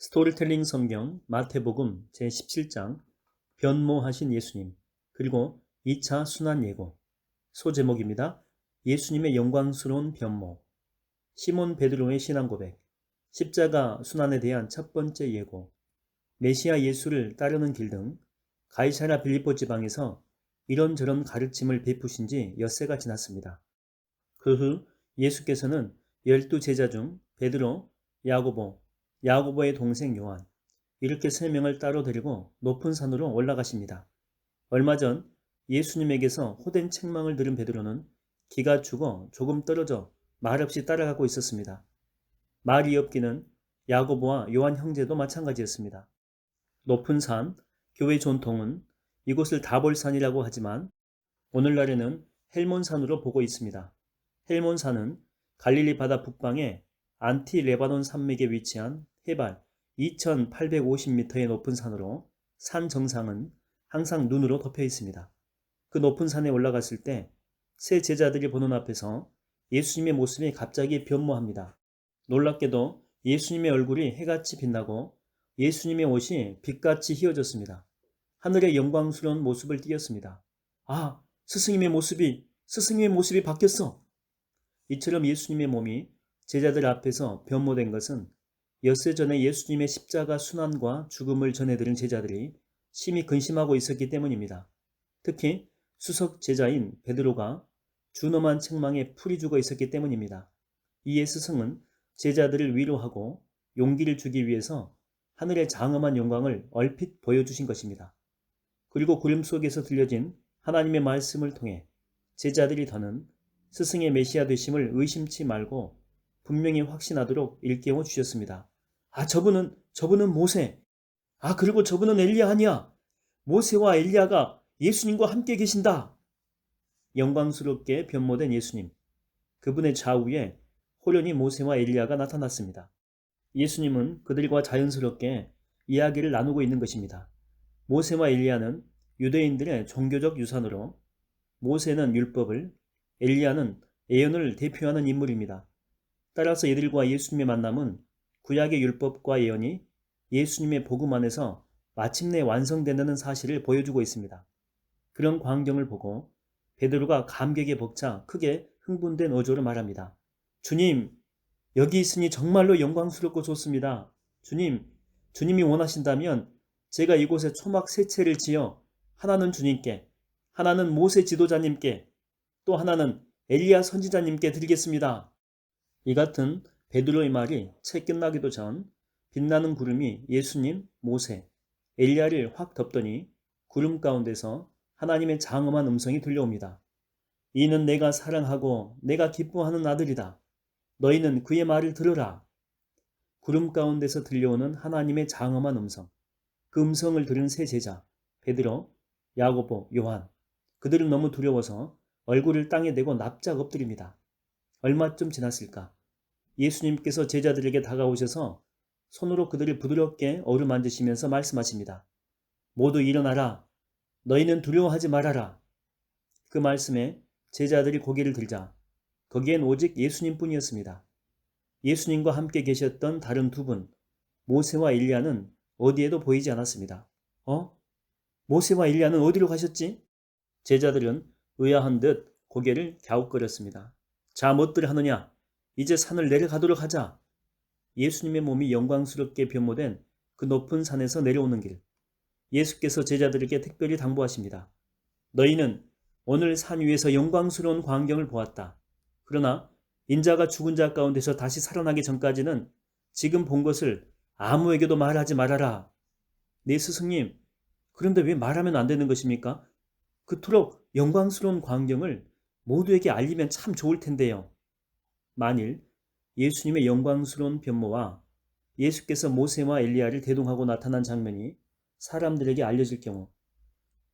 스토리텔링 성경 마태복음 제17장 변모하신 예수님 그리고 2차 순환 예고 소제목입니다. 예수님의 영광스러운 변모 시몬 베드로의 신앙 고백 십자가 순환에 대한 첫 번째 예고 메시아 예수를 따르는 길 등 가이사랴 빌립보 지방에서 이런저런 가르침을 베푸신 지 엿새가 지났습니다. 그 후 예수께서는 12제자 중 베드로, 야고보의 동생 요한 이렇게 3명을 따로 데리고 높은 산으로 올라가십니다. 얼마 전 예수님에게서 호된 책망을 들은 베드로는 기가 죽어 조금 떨어져 말없이 따라가고 있었습니다. 말이 없기는 야고보와 요한 형제도 마찬가지였습니다. 높은 산, 교회 전통은 이곳을 다볼산이라고 하지만 오늘날에는 헬몬산으로 보고 있습니다. 헬몬산은 갈릴리 바다 북방의 안티레바논 산맥에 위치한 해발 2850m의 높은 산으로 산 정상은 항상 눈으로 덮여 있습니다. 그 높은 산에 올라갔을 때 세 제자들이 보는 앞에서 예수님의 모습이 갑자기 변모합니다. 놀랍게도 예수님의 얼굴이 해같이 빛나고 예수님의 옷이 빛같이 휘어졌습니다. 하늘의 영광스러운 모습을 띄었습니다. 아, 스승님의 모습이 바뀌었어. 이처럼 예수님의 몸이 제자들 앞에서 변모된 것은 엿새 전에 예수님의 십자가 순환과 죽음을 전해들은 제자들이 심히 근심하고 있었기 때문입니다. 특히 수석 제자인 베드로가 준엄한 책망에 풀이 죽어 있었기 때문입니다. 이에 스승은 제자들을 위로하고 용기를 주기 위해서 하늘의 장엄한 영광을 얼핏 보여주신 것입니다. 그리고 구름 속에서 들려진 하나님의 말씀을 통해 제자들이 더는 스승의 메시아 되심을 의심치 말고 분명히 확신하도록 일깨워 주셨습니다. 아, 저분은 모세. 아, 그리고 저분은 엘리야 아니야. 모세와 엘리야가 예수님과 함께 계신다. 영광스럽게 변모된 예수님. 그분의 좌우에 호련히 모세와 엘리야가 나타났습니다. 예수님은 그들과 자연스럽게 이야기를 나누고 있는 것입니다. 모세와 엘리야는 유대인들의 종교적 유산으로 모세는 율법을, 엘리야는 예언을 대표하는 인물입니다. 따라서 이들과 예수님의 만남은 구약의 율법과 예언이 예수님의 복음 안에서 마침내 완성된다는 사실을 보여주고 있습니다. 그런 광경을 보고 베드로가 감격에 벅차 크게 흥분된 어조로 말합니다. 주님, 여기 있으니 정말로 영광스럽고 좋습니다. 주님이 원하신다면 제가 이곳에 초막 세 채를 지어 하나는 주님께, 하나는 모세 지도자님께, 또 하나는 엘리야 선지자님께 드리겠습니다. 이 같은 베드로의 말이 채 끝나기도 전 빛나는 구름이 예수님, 모세, 엘리야를 확 덮더니 구름 가운데서 하나님의 장엄한 음성이 들려옵니다. 이는 내가 사랑하고 내가 기뻐하는 아들이다. 너희는 그의 말을 들으라. 구름 가운데서 들려오는 하나님의 장엄한 음성. 그 음성을 들은 세 제자, 베드로, 야고보, 요한. 그들은 너무 두려워서 얼굴을 땅에 대고 납작 엎드립니다. 얼마쯤 지났을까? 예수님께서 제자들에게 다가오셔서 손으로 그들을 부드럽게 어루만지시면서 말씀하십니다. 모두 일어나라. 너희는 두려워하지 말아라. 그 말씀에 제자들이 고개를 들자 거기엔 오직 예수님뿐이었습니다. 예수님과 함께 계셨던 다른 두 분, 모세와 엘리야는 어디에도 보이지 않았습니다. 모세와 엘리야는 어디로 가셨지? 제자들은 의아한 듯 고개를 갸웃거렸습니다. 자, 못들 하느냐? 이제 산을 내려가도록 하자. 예수님의 몸이 영광스럽게 변모된 그 높은 산에서 내려오는 길. 예수께서 제자들에게 특별히 당부하십니다. 너희는 오늘 산 위에서 영광스러운 광경을 보았다. 그러나 인자가 죽은 자 가운데서 다시 살아나기 전까지는 지금 본 것을 아무에게도 말하지 말아라. 네 스승님, 그런데 왜 말하면 안 되는 것입니까? 그토록 영광스러운 광경을 모두에게 알리면 참 좋을 텐데요. 만일 예수님의 영광스러운 변모와 예수께서 모세와 엘리야를 대동하고 나타난 장면이 사람들에게 알려질 경우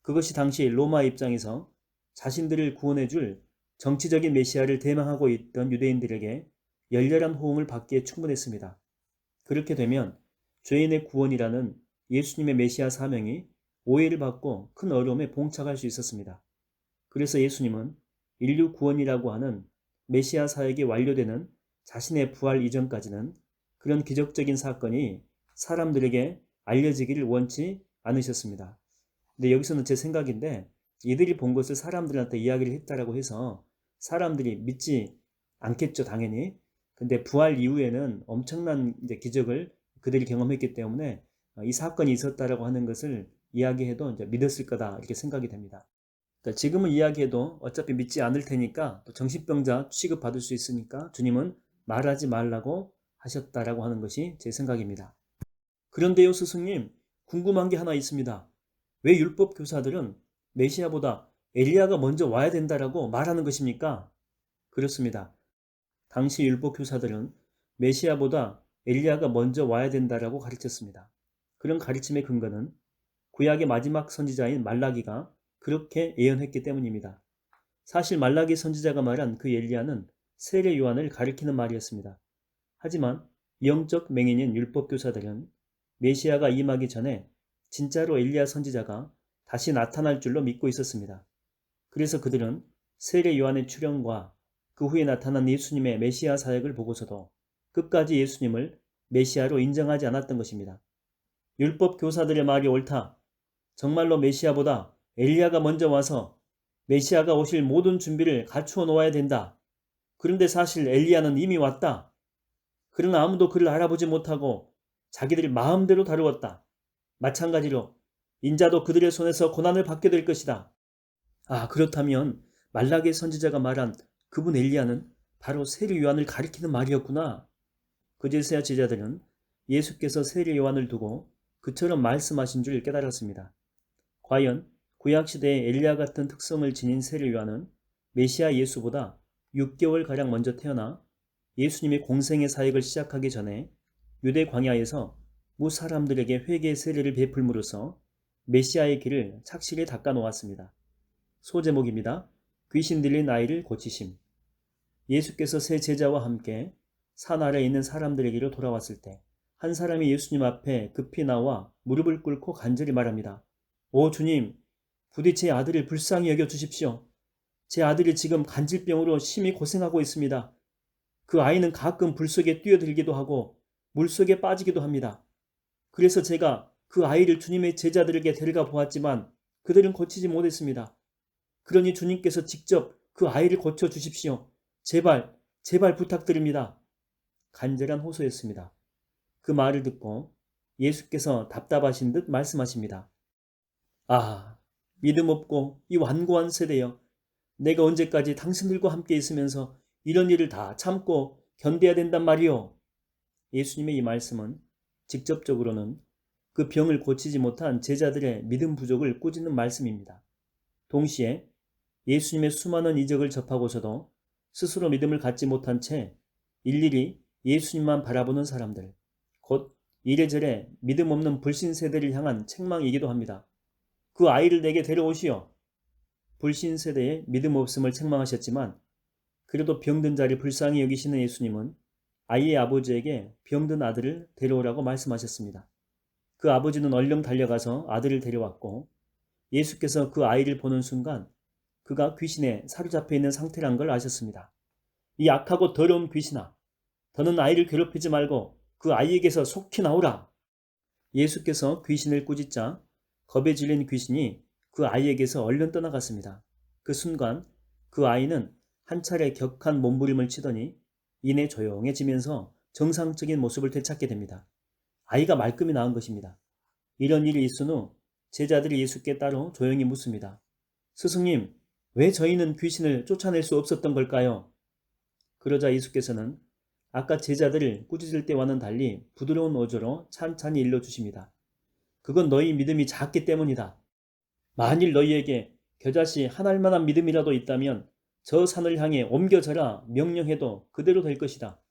그것이 당시 로마 입장에서 자신들을 구원해 줄 정치적인 메시아를 대망하고 있던 유대인들에게 열렬한 호응을 받기에 충분했습니다. 그렇게 되면 죄인의 구원이라는 예수님의 메시아 사명이 오해를 받고 큰 어려움에 봉착할 수 있었습니다. 그래서 예수님은 인류 구원이라고 하는 메시아 사역이 완료되는 자신의 부활 이전까지는 그런 기적적인 사건이 사람들에게 알려지기를 원치 않으셨습니다. 근데 여기서는 제 생각인데 이들이 본 것을 사람들한테 이야기를 했다라고 해서 사람들이 믿지 않겠죠, 당연히. 근데 부활 이후에는 엄청난 이제 기적을 그들이 경험했기 때문에 이 사건이 있었다라고 하는 것을 이야기해도 이제 믿었을 거다 이렇게 생각이 됩니다. 그러니까 지금은 이야기해도 어차피 믿지 않을 테니까 또 정신병자 취급받을 수 있으니까 주님은 말하지 말라고 하셨다라고 하는 것이 제 생각입니다. 그런데요, 스승님, 궁금한 게 하나 있습니다. 왜 율법 교사들은 메시아보다 엘리야가 먼저 와야 된다라고 말하는 것입니까? 그렇습니다. 당시 율법 교사들은 메시아보다 엘리야가 먼저 와야 된다라고 가르쳤습니다. 그런 가르침의 근거는 구약의 마지막 선지자인 말라기가 그렇게 예언했기 때문입니다. 사실 말라기 선지자가 말한 그 엘리야는 세례 요한을 가리키는 말이었습니다. 하지만 영적 맹인인 율법 교사들은 메시아가 임하기 전에 진짜로 엘리야 선지자가 다시 나타날 줄로 믿고 있었습니다. 그래서 그들은 세례 요한의 출현과 그 후에 나타난 예수님의 메시아 사역을 보고서도 끝까지 예수님을 메시아로 인정하지 않았던 것입니다. 율법 교사들의 말이 옳다. 정말로 메시아보다 엘리야가 먼저 와서 메시아가 오실 모든 준비를 갖추어 놓아야 된다. 그런데 사실 엘리야는 이미 왔다. 그러나 아무도 그를 알아보지 못하고 자기들 마음대로 다루었다. 마찬가지로 인자도 그들의 손에서 고난을 받게 될 것이다. 그렇다면 말라기 선지자가 말한 그분 엘리야는 바로 세례 요한을 가리키는 말이었구나. 그제서야 제자들은 예수께서 세례 요한을 두고 그처럼 말씀하신 줄 깨달았습니다. 과연 구약시대의 엘리야 같은 특성을 지닌 세례 요한은 메시아 예수보다 6개월가량 먼저 태어나 예수님이 공생의 사역을 시작하기 전에 유대 광야에서 무 사람들에게 회개 세례를 베풀므로써 메시아의 길을 착실히 닦아 놓았습니다. 소제목입니다. 귀신 들린 아이를 고치심. 예수께서 세 제자와 함께 산 아래에 있는 사람들에게로 돌아왔을 때 한 사람이 예수님 앞에 급히 나와 무릎을 꿇고 간절히 말합니다. 오 주님, 부디 제 아들을 불쌍히 여겨 주십시오. 제 아들이 지금 간질병으로 심히 고생하고 있습니다. 그 아이는 가끔 불 속에 뛰어들기도 하고 물 속에 빠지기도 합니다. 그래서 제가 그 아이를 주님의 제자들에게 데려가 보았지만 그들은 고치지 못했습니다. 그러니 주님께서 직접 그 아이를 고쳐 주십시오. 제발, 제발 부탁드립니다. 간절한 호소였습니다. 그 말을 듣고 예수께서 답답하신 듯 말씀하십니다. 믿음 없고 이 완고한 세대여. 내가 언제까지 당신들과 함께 있으면서 이런 일을 다 참고 견뎌야 된단 말이오. 예수님의 이 말씀은 직접적으로는 그 병을 고치지 못한 제자들의 믿음 부족을 꾸짖는 말씀입니다. 동시에 예수님의 수많은 이적을 접하고서도 스스로 믿음을 갖지 못한 채 일일이 예수님만 바라보는 사람들, 곧 이래저래 믿음 없는 불신 세대를 향한 책망이기도 합니다. 그 아이를 내게 데려오시오. 불신 세대의 믿음 없음을 책망하셨지만 그래도 병든 자를 불쌍히 여기시는 예수님은 아이의 아버지에게 병든 아들을 데려오라고 말씀하셨습니다. 그 아버지는 얼른 달려가서 아들을 데려왔고 예수께서 그 아이를 보는 순간 그가 귀신에 사로잡혀 있는 상태란 걸 아셨습니다. 이 악하고 더러운 귀신아, 더는 아이를 괴롭히지 말고 그 아이에게서 속히 나오라. 예수께서 귀신을 꾸짖자 겁에 질린 귀신이 그 아이에게서 얼른 떠나갔습니다. 그 순간 그 아이는 한 차례 격한 몸부림을 치더니 이내 조용해지면서 정상적인 모습을 되찾게 됩니다. 아이가 말끔히 나은 것입니다. 이런 일이 있은 후 제자들이 예수께 따로 조용히 묻습니다. 스승님, 왜 저희는 귀신을 쫓아낼 수 없었던 걸까요? 그러자 예수께서는 아까 제자들을 꾸짖을 때와는 달리 부드러운 어조로 찬찬히 일러주십니다. 그건 너희 믿음이 작기 때문이다. 만일 너희에게 겨자씨 한 알만한 믿음이라도 있다면 저 산을 향해 옮겨져라 명령해도 그대로 될 것이다.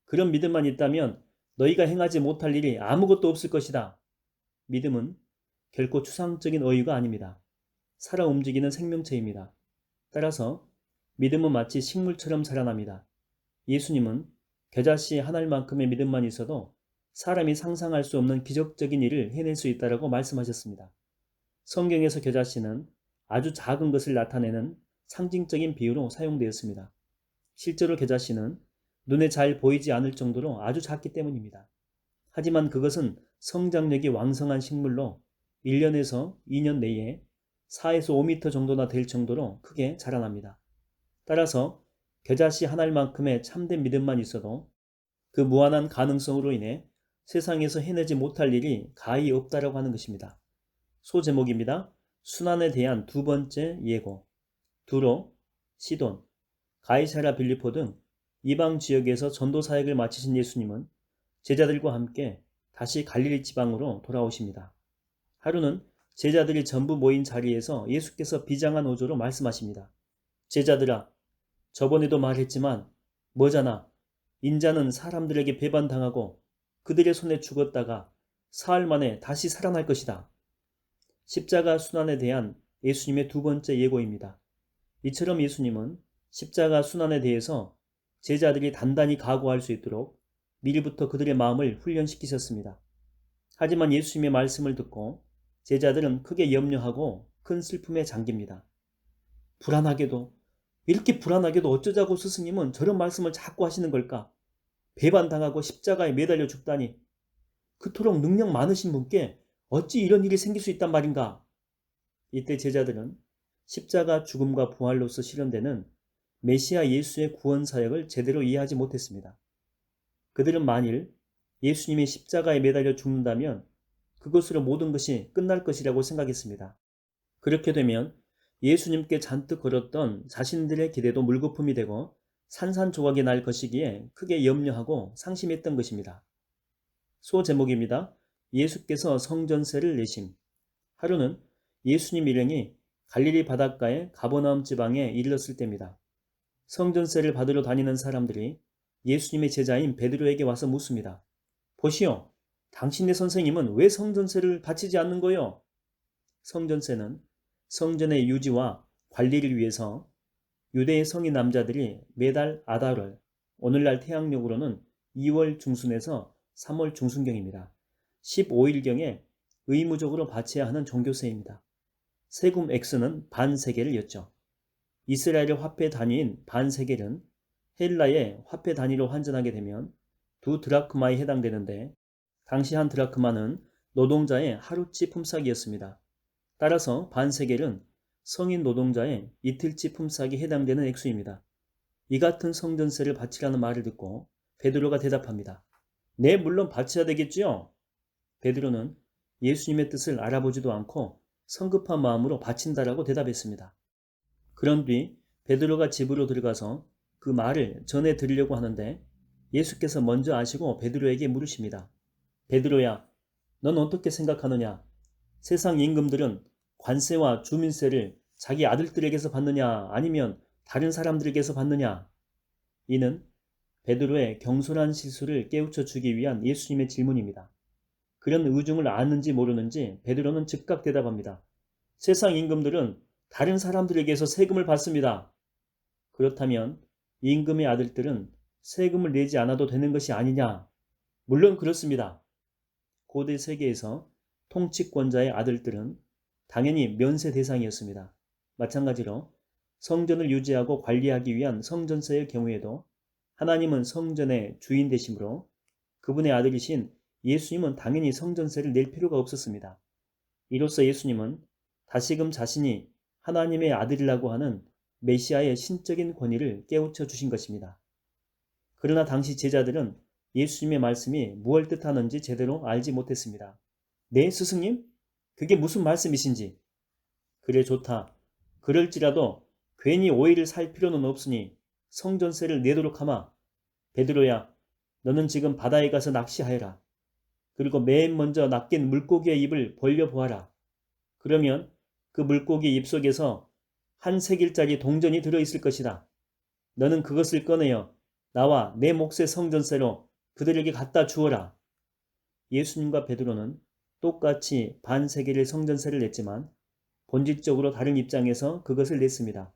그런 믿음만 있다면 너희가 행하지 못할 일이 아무것도 없을 것이다. 믿음은 결코 추상적인 어휘가 아닙니다. 살아 움직이는 생명체입니다. 따라서 믿음은 마치 식물처럼 자라납니다. 예수님은 겨자씨 한 알만큼의 믿음만 있어도 사람이 상상할 수 없는 기적적인 일을 해낼 수 있다고 말씀하셨습니다. 성경에서 겨자씨는 아주 작은 것을 나타내는 상징적인 비유로 사용되었습니다. 실제로 겨자씨는 눈에 잘 보이지 않을 정도로 아주 작기 때문입니다. 하지만 그것은 성장력이 왕성한 식물로 1년에서 2년 내에 4에서 5m 정도나 될 정도로 크게 자라납니다. 따라서 겨자씨 한 알만큼의 참된 믿음만 있어도 그 무한한 가능성으로 인해 세상에서 해내지 못할 일이 가히 없다라고 하는 것입니다. 소제목입니다. 순환에 대한 두 번째 예고. 두로, 시돈, 가이사랴 빌립보 등 이방 지역에서 전도 사역을 마치신 예수님은 제자들과 함께 다시 갈릴리 지방으로 돌아오십니다. 하루는 제자들이 전부 모인 자리에서 예수께서 비장한 어조로 말씀하십니다. 제자들아, 저번에도 말했지만 뭐잖아. 인자는 사람들에게 배반당하고 그들의 손에 죽었다가 사흘 만에 다시 살아날 것이다. 십자가 순환에 대한 예수님의 두 번째 예고입니다. 이처럼 예수님은 십자가 순환에 대해서 제자들이 단단히 각오할 수 있도록 미리부터 그들의 마음을 훈련시키셨습니다. 하지만 예수님의 말씀을 듣고 제자들은 크게 염려하고 큰 슬픔에 잠깁니다. 이렇게 불안하게도 어쩌자고 스승님은 저런 말씀을 자꾸 하시는 걸까? 배반당하고 십자가에 매달려 죽다니. 그토록 능력 많으신 분께 어찌 이런 일이 생길 수 있단 말인가? 이때 제자들은 십자가 죽음과 부활로서 실현되는 메시아 예수의 구원 사역을 제대로 이해하지 못했습니다. 그들은 만일 예수님이 십자가에 매달려 죽는다면 그것으로 모든 것이 끝날 것이라고 생각했습니다. 그렇게 되면 예수님께 잔뜩 걸었던 자신들의 기대도 물거품이 되고 산산조각이 날 것이기에 크게 염려하고 상심했던 것입니다. 소제목입니다. 예수께서 성전세를 내심. 하루는 예수님 일행이 갈릴리 바닷가의 가버나움 지방에 이르렀을 때입니다. 성전세를 받으러 다니는 사람들이 예수님의 제자인 베드로에게 와서 묻습니다. 보시오, 당신의 선생님은 왜 성전세를 바치지 않는 거요? 성전세는 성전의 유지와 관리를 위해서 유대의 성인 남자들이 매달 아달월, 오늘날 태양력으로는 2월 중순에서 3월 중순경입니다. 15일경에 의무적으로 바쳐야 하는 종교세입니다. 세금 X는 반세겔이었죠. 이스라엘의 화폐 단위인 반세겔은 헬라의 화폐 단위로 환전하게 되면 2드라크마에 해당되는데 당시 한 드라크마는 노동자의 하루치 품삯이었습니다. 따라서 반세겔은 성인 노동자의 이틀치 품삯에 해당되는 액수입니다. 이 같은 성전세를 바치라는 말을 듣고 베드로가 대답합니다. 네, 물론 바쳐야 되겠지요. 베드로는 예수님의 뜻을 알아보지도 않고 성급한 마음으로 바친다라고 대답했습니다. 그런 뒤 베드로가 집으로 들어가서 그 말을 전해 드리려고 하는데 예수께서 먼저 아시고 베드로에게 물으십니다. 베드로야, 넌 어떻게 생각하느냐? 세상 임금들은 관세와 주민세를 자기 아들들에게서 받느냐 아니면 다른 사람들에게서 받느냐? 이는 베드로의 경솔한 실수를 깨우쳐 주기 위한 예수님의 질문입니다. 그런 의중을 아는지 모르는지 베드로는 즉각 대답합니다. 세상 임금들은 다른 사람들에게서 세금을 받습니다. 그렇다면 임금의 아들들은 세금을 내지 않아도 되는 것이 아니냐? 물론 그렇습니다. 고대 세계에서 통치권자의 아들들은 당연히 면세 대상이었습니다. 마찬가지로 성전을 유지하고 관리하기 위한 성전세의 경우에도 하나님은 성전의 주인 되심으로 그분의 아들이신 예수님은 당연히 성전세를 낼 필요가 없었습니다. 이로써 예수님은 다시금 자신이 하나님의 아들이라고 하는 메시아의 신적인 권위를 깨우쳐 주신 것입니다. 그러나 당시 제자들은 예수님의 말씀이 무엇을 뜻하는지 제대로 알지 못했습니다. 네, 스승님? 그게 무슨 말씀이신지. 그래, 좋다. 그럴지라도 괜히 오해를 살 필요는 없으니 성전세를 내도록 하마. 베드로야, 너는 지금 바다에 가서 낚시하여라. 그리고 맨 먼저 낚인 물고기의 입을 벌려보아라. 그러면 그 물고기 입속에서 한 세겔짜리 동전이 들어있을 것이다. 너는 그것을 꺼내어 나와 내 몫의 성전세로 그들에게 갖다 주어라. 예수님과 베드로는 똑같이 반세겔의 성전세를 냈지만 본질적으로 다른 입장에서 그것을 냈습니다.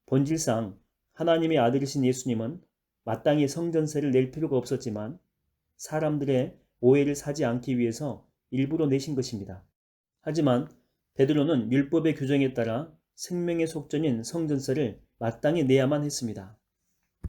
본질상 하나님의 아들이신 예수님은 마땅히 성전세를 낼 필요가 없었지만 사람들의 오해를 사지 않기 위해서 일부러 내신 것입니다. 하지만 베드로는 율법의 규정에 따라 생명의 속전인 성전세를 마땅히 내야만 했습니다.